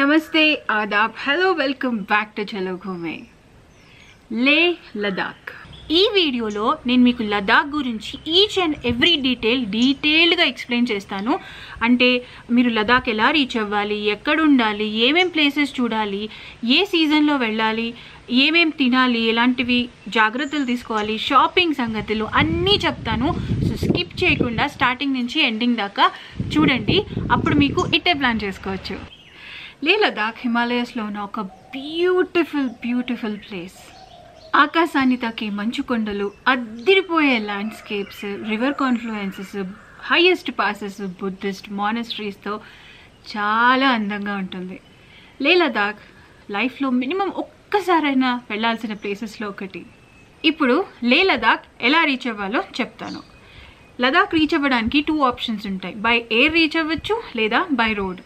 नमस्ते आदाब hello welcome back to चलो घूमे ले లదాఖ్ ఈ వీడియోలో నేను మీకు లదాఖ్ గురించి ఈచ్ అండ్ ఎవ్రీ డీటెయిల్డ్గా ఎక్స్ప్లెయిన్ చేస్తాను. అంటే మీరు లదాఖ్ ఎలా రీచ్ అవ్వాలి, ఎక్కడ ఉండాలి, ఏమేం ప్లేసెస్ చూడాలి, ఏ సీజన్లో వెళ్ళాలి, ఏమేం తినాలి, ఎలాంటివి జాగ్రత్తలు తీసుకోవాలి, షాపింగ్ సంగతులు అన్నీ చెప్తాను. సో స్కిప్ చేయకుండా స్టార్టింగ్ నుంచి ఎండింగ్ దాకా చూడండి. అప్పుడు మీకు ఇట్టే ప్లాన్ చేసుకోవచ్చు. లే లదాఖ్ హిమాలయస్లో ఉన్న ఒక బ్యూటిఫుల్ ప్లేస్. ఆకాశాన్ని తాకే మంచు కొండలు, అద్దిరిపోయే landscapes, river confluences, highest passes, Buddhist మానస్ట్రీస్తో చాలా అందంగా ఉంటుంది. లే లదాఖ్ లైఫ్లో మినిమం ఒక్కసారైనా వెళ్ళాల్సిన ప్లేసెస్లో ఒకటి. ఇప్పుడు లే లదాఖ్ ఎలా రీచ్ అవ్వాలో చెప్తాను. లదాఖ్ రీచ్ అవ్వడానికి 2 ఆప్షన్స్ ఉంటాయి. బై ఎయిర్ రీచ్ అవ్వచ్చు లేదా by road.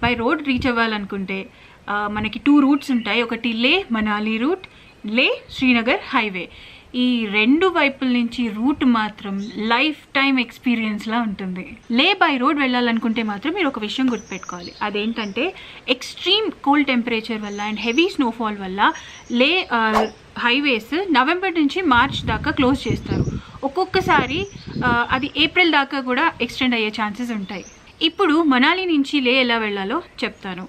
By road reach అవ్వాలనుకుంటే మనకి 2 రూట్స్ ఉంటాయి. ఒకటి లే మనాలి రూట్, లే శ్రీనగర్ హైవే. ఈ 2 వైపుల నుంచి రూట్ మాత్రం లైఫ్ టైం ఎక్స్పీరియన్స్లా ఉంటుంది. లే బై రోడ్ వెళ్ళాలనుకుంటే మాత్రం మీరు ఒక విషయం గుర్తుపెట్టుకోవాలి. అదేంటంటే ఎక్స్ట్రీమ్ కోల్డ్ టెంపరేచర్ వల్ల అండ్ హెవీ స్నోఫాల్ వల్ల లే హైవేస్ నవంబర్ నుంచి మార్చ్ దాకా క్లోజ్ చేస్తారు. ఒక్కొక్కసారి అది ఏప్రిల్ దాకా కూడా ఎక్స్టెండ్ అయ్యే ఛాన్సెస్ ఉంటాయి. ఇప్పుడు మనాలి నుంచి లే ఎలా వెళ్ళాలో చెప్తాను.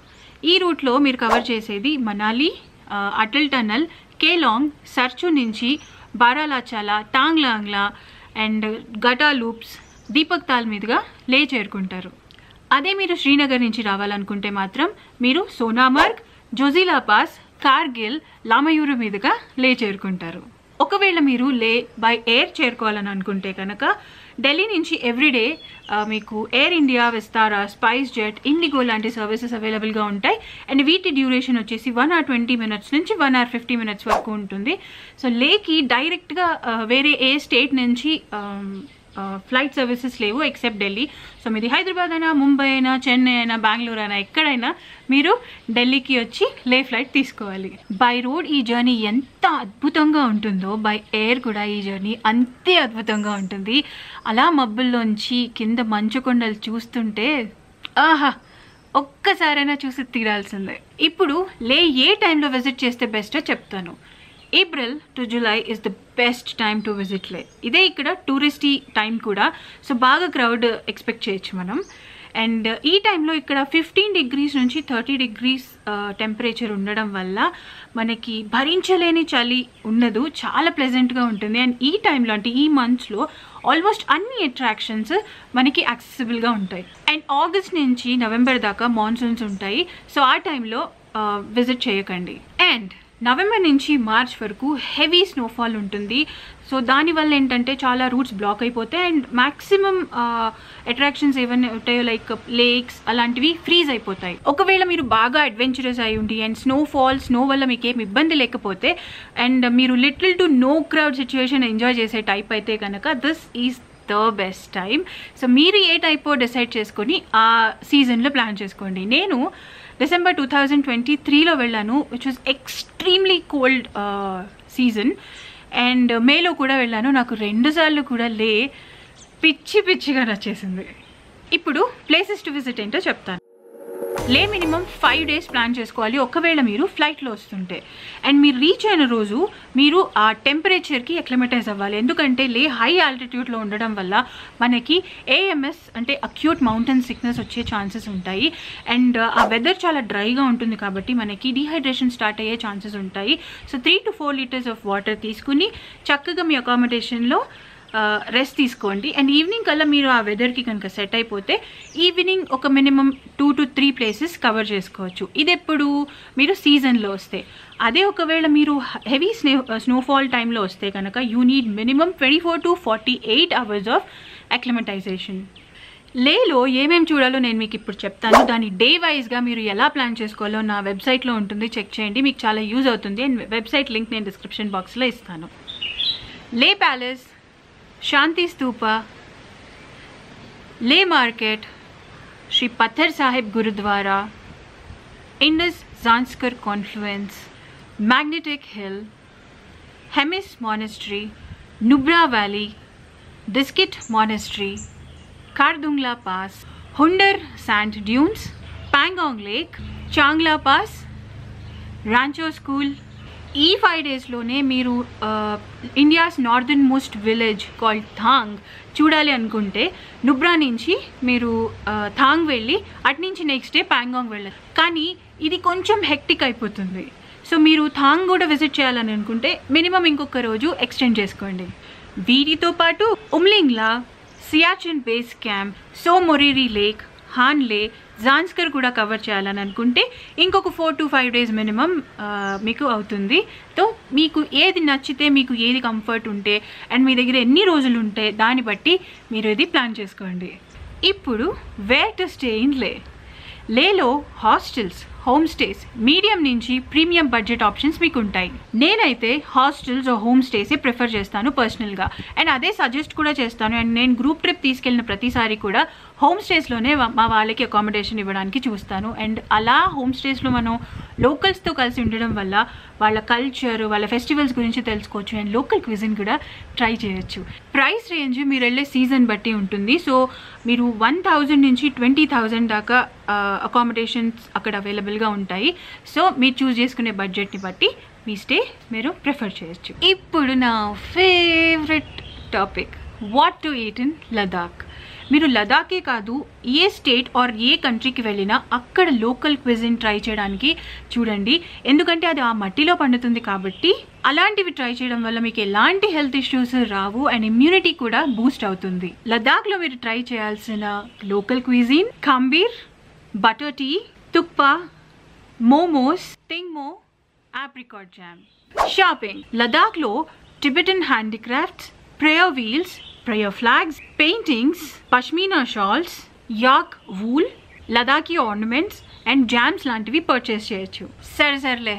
ఈ రూట్లో మీరు కవర్ చేసేది మనాలి, అటల్ టనల్, కేలాంగ్, సర్చు నుంచి బారాలాచాలా, టాంగ్లాంగ్లా అండ్ గటా లూప్స్, దీపక్ తాల్ మీదుగా లే చేరుకుంటారు. అదే మీరు శ్రీనగర్ నుంచి రావాలనుకుంటే మాత్రం మీరు సోనామర్గ్, జోజిలా పాస్, కార్గిల్, లామయూరు మీదుగా లే చేరుకుంటారు. ఒకవేళ మీరు లే బై ఎయిర్ చేరుకోవాలని అనుకుంటే కనుక ఢిల్లీ నుంచి ఎవ్రీడే మీకు air India, Vistara, spice jet, IndiGo లాంటి సర్వీసెస్ అవైలబుల్గా ఉంటాయి. అండ్ వీటి డ్యూరేషన్ వచ్చేసి 1 hour 20 minutes నుంచి 1 hour 50 minutes వరకు ఉంటుంది. సో లేకి డైరెక్ట్గా వేరే ఏ స్టేట్ నుంచి ఫ్లైట్ సర్వీసెస్ లేవు ఎక్సెప్ట్ ఢిల్లీ. సో మీది హైదరాబాద్ అయినా, ముంబై అయినా, చెన్నై అయినా, బెంగళూరు అయినా, ఎక్కడైనా మీరు ఢిల్లీకి వచ్చి లే ఫ్లైట్ తీసుకోవాలి. బై రోడ్ ఈ జర్నీ ఎంత అద్భుతంగా ఉంటుందో బై ఎయిర్ కూడా ఈ జర్నీ అంతే అద్భుతంగా ఉంటుంది. అలా మబ్బుల్లోంచి కింద మంచు కొండలు చూస్తుంటే ఆహా, ఒక్కసారైనా చూసి తీరాల్సిందే. ఇప్పుడు లే ఏ టైంలో విజిట్ చేస్తే బెస్టో చెప్తాను. April to July is the best time to visit లే. ఇదే ఇక్కడ టూరిస్టీ టైం కూడా. సో బాగా క్రౌడ్ ఎక్స్పెక్ట్ చేయొచ్చు మనం. అండ్ ఈ టైంలో ఇక్కడ 15 degrees నుంచి 30 degrees టెంపరేచర్ ఉండడం వల్ల మనకి భరించలేని చలి ఉండదు, చాలా ప్లెజెంట్గా ఉంటుంది. అండ్ ఈ టైంలో అంటే ఈ మంత్స్లో ఆల్మోస్ట్ అన్ని అట్రాక్షన్స్ మనకి యాక్సెసిబుల్గా ఉంటాయి. అండ్ ఆగస్ట్ నుంచి నవంబర్ దాకా మాన్సూన్స్ ఉంటాయి. సో ఆ టైంలో విజిట్ చేయకండి. అండ్ నవంబర్ నుంచి మార్చ్ వరకు హెవీ స్నోఫాల్ ఉంటుంది. సో దానివల్ల ఏంటంటే చాలా రూట్స్ బ్లాక్ అయిపోతాయి అండ్ మ్యాక్సిమం అట్రాక్షన్స్ ఏవన్నీ ఉంటాయో లైక్ లేక్స్ అలాంటివి ఫ్రీజ్ అయిపోతాయి. ఒకవేళ మీరు బాగా అడ్వెంచరస్ అయి ఉండి అండ్ స్నో వల్ల మీకు ఏం ఇబ్బంది లేకపోతే అండ్ మీరు little to know crowd situation enjoy చేసే టైప్ అయితే కనుక this is the best time. So మీరు ఏ టైపో డిసైడ్ చేసుకొని ఆ సీజన్లో ప్లాన్ చేసుకోండి. నేను డిసెంబర్ 2023లో వెళ్ళాను, which was extremely cold season. And మేలో కూడా వెళ్ళాను. నాకు 2 సార్లు కూడా లే పిచ్చిగా నచ్చేసింది. ఇప్పుడు ప్లేసెస్ టు విజిట్ ఏంటో చెప్తాను. లే మినిమం 5 days ప్లాన్ చేసుకోవాలి ఒకవేళ మీరు ఫ్లైట్లో వస్తుంటే. అండ్ మీరు రీచ్ అయిన రోజు మీరు ఆ టెంపరేచర్కి అక్లిమటైజ్ అవ్వాలి. ఎందుకంటే లే హై ఆల్టిట్యూడ్లో ఉండడం వల్ల మనకి AMS అంటే అక్యూట్ మౌంటైన్ సిక్నెస్ వచ్చే ఛాన్సెస్ ఉంటాయి. అండ్ ఆ వెదర్ చాలా డ్రైగా ఉంటుంది కాబట్టి మనకి డీహైడ్రేషన్ స్టార్ట్ అయ్యే ఛాన్సెస్ ఉంటాయి. So 3 to 4 liters of water తీసుకుని చక్కగా మీ అకామిడేషన్లో రెస్ట్ తీసుకోండి. అండ్ ఈవినింగ్ కల్లా మీరు ఆ వెదర్కి కనుక సెట్ అయిపోతే ఈవినింగ్ ఒక మినిమం 2 to 3 places కవర్ చేసుకోవచ్చు. ఇది ఎప్పుడు మీరు సీజన్లో వస్తే. అదే ఒకవేళ మీరు హెవీ స్నోఫాల్ టైంలో వస్తే కనుక you need minimum 24 to 48 hours of acclimatisation. లేలో ఏమేమి చూడాలో నేను మీకు ఇప్పుడు చెప్తాను. దాని డే వైజ్గా మీరు ఎలా ప్లాన్ చేసుకోవాలో నా వెబ్సైట్లో ఉంటుంది, చెక్ చేయండి, మీకు చాలా యూజ్ అవుతుంది. అండ్ వెబ్సైట్ లింక్ నేను డిస్క్రిప్షన్ బాక్స్లో ఇస్తాను. Leh palace, Shanti Stupa, Leh market, Shri Pathar Sahib Gurudwara, Indus Zanskar confluence, magnetic hill, Hemis monastery, Nubra valley, Diskit monastery, Khardungla pass, Hunder sand dunes, Pangong Lake, Changla pass, Rancho school. ఈ 5 డేస్లోనే మీరు India's northernmost village called Thang చూడాలి అనుకుంటే నుబ్రా నుంచి మీరు థాంగ్ వెళ్ళి అట్నుంచి నెక్స్ట్ డే ప్యాంగాంగ్ వెళ్ళాలి. కానీ ఇది కొంచెం హెక్టిక్ అయిపోతుంది. సో మీరు థాంగ్ కూడా విజిట్ చేయాలని అనుకుంటే మినిమం ఇంకొక రోజు ఎక్స్టెండ్ చేసుకోండి. వీటితో పాటు Umlingla, Siachen base camp, Tso Moriri lake, Hanle, Zanskar కూడా కవర్ చేయాలని అనుకుంటే ఇంకొక 4 to 5 డేస్ మినిమం మీకు అవుతుంది. సో మీకు ఏది నచ్చితే, మీకు ఏది కంఫర్ట్ ఉంటే అండ్ మీ దగ్గర ఎన్ని రోజులు ఉంటే దాన్ని బట్టి మీరు ఇది ప్లాన్ చేసుకోండి. ఇప్పుడు వేర్ టు స్టే ఇన్ లే. లేలో హాస్టల్స్, హోమ్ స్టేస్, మీడియం నుంచి ప్రీమియం బడ్జెట్ ఆప్షన్స్ మీకు ఉంటాయి. నేనైతే హాస్టల్స్ హోమ్ స్టేసే ప్రిఫర్ చేస్తాను పర్సనల్గా, అండ్ అదే సజెస్ట్ కూడా చేస్తాను. అండ్ నేను గ్రూప్ ట్రిప్ తీసుకెళ్ళిన ప్రతిసారి కూడా హోమ్ స్టేస్లోనే మా వాళ్ళకి అకామిడేషన్ ఇవ్వడానికి చూస్తాను. అండ్ అలా హోమ్ స్టేస్లో మనం లోకల్స్తో కలిసి ఉండడం వల్ల వాళ్ళ కల్చర్, వాళ్ళ ఫెస్టివల్స్ గురించి తెలుసుకోవచ్చు అండ్ లోకల్ క్విజిన్ కూడా ట్రై చేయొచ్చు. ప్రైస్ రేంజ్ మీరు వెళ్ళే సీజన్ బట్టి ఉంటుంది. సో మీరు 1000 నుంచి 20,000 దాకా అకామిడేషన్స్ అక్కడ అవైలబుల్గా ఉంటాయి. సో మీరు చూస్ చేసుకునే బడ్జెట్ని బట్టి మీ స్టే మీరు ప్రిఫర్ చేయొచ్చు. ఇప్పుడు నా favourite topic, what to eat in Ladakh. మీరు లదాఖే కాదు, ఏ స్టేట్ ఆర్ ఏ కంట్రీకి వెళ్ళినా అక్కడ లోకల్ క్విజిన్ ట్రై చేయడానికి చూడండి. ఎందుకంటే అది ఆ మట్టిలో పండుతుంది కాబట్టి అలాంటివి ట్రై చేయడం వల్ల మీకు ఎలాంటి హెల్త్ ఇష్యూస్ రావు అండ్ ఇమ్యూనిటీ కూడా బూస్ట్ అవుతుంది. లదాఖ్లో మీరు ట్రై చేయాల్సిన local cuisine khambir, butter tea, thukpa, momos, tingmo, apricot jam. Shopping. లదాఖ్లో Tibetan handicrafts, prayer wheels, prayer flags, paintings, pashmina shawls, yak wool, Ladakhi ornaments and jams లాంటివి పర్చేస్ చేయొచ్చు. సరేలే,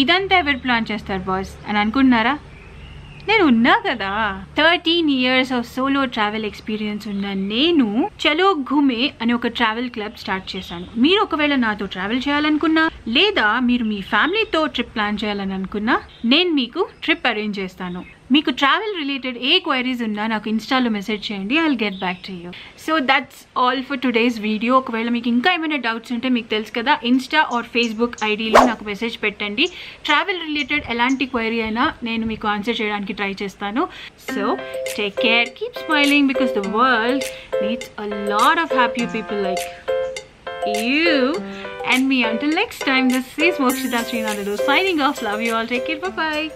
ఇదంతా ఎవరు ప్లాన్ చేస్తారు బాస్ అని అనుకుంటున్నారా? నేను ఉన్నా కదా. 13 years of solo travel experience ఉన్న నేను చలో ఘుమే అనే ఒక ట్రావెల్ క్లబ్ స్టార్ట్ చేశాను. మీరు ఒకవేళ నాతో ట్రావెల్ చేయాలనుకున్నా లేదా మీరు మీ ఫ్యామిలీతో ట్రిప్ ప్లాన్ చేయాలని అనుకున్నా నేను మీకు ట్రిప్ అరేంజ్ చేస్తాను. మీకు ట్రావెల్ రిలేటెడ్ ఏ క్వైరీస్ ఉన్నా నాకు ఇన్స్టాలో మెసేజ్ చేయండి. I'll get back to you. So that's all for today's video. ఒకవేళ మీకు ఇంకా ఏమైనా డౌట్స్ ఉంటే మీకు తెలుసు కదా, ఇన్స్టా ఆర్ ఫేస్బుక్ ఐడీలో నాకు మెసేజ్ పెట్టండి. ట్రావెల్ రిలేటెడ్ ఎలాంటి క్వైరీ అయినా నేను మీకు ఆన్సర్ చేయడానికి ట్రై చేస్తాను. So take care, keep smiling because the world needs a lot of happy people like you and me. Until next time, this is Mokshita Srinadu signing off. Love you all. Take care. Bye bye.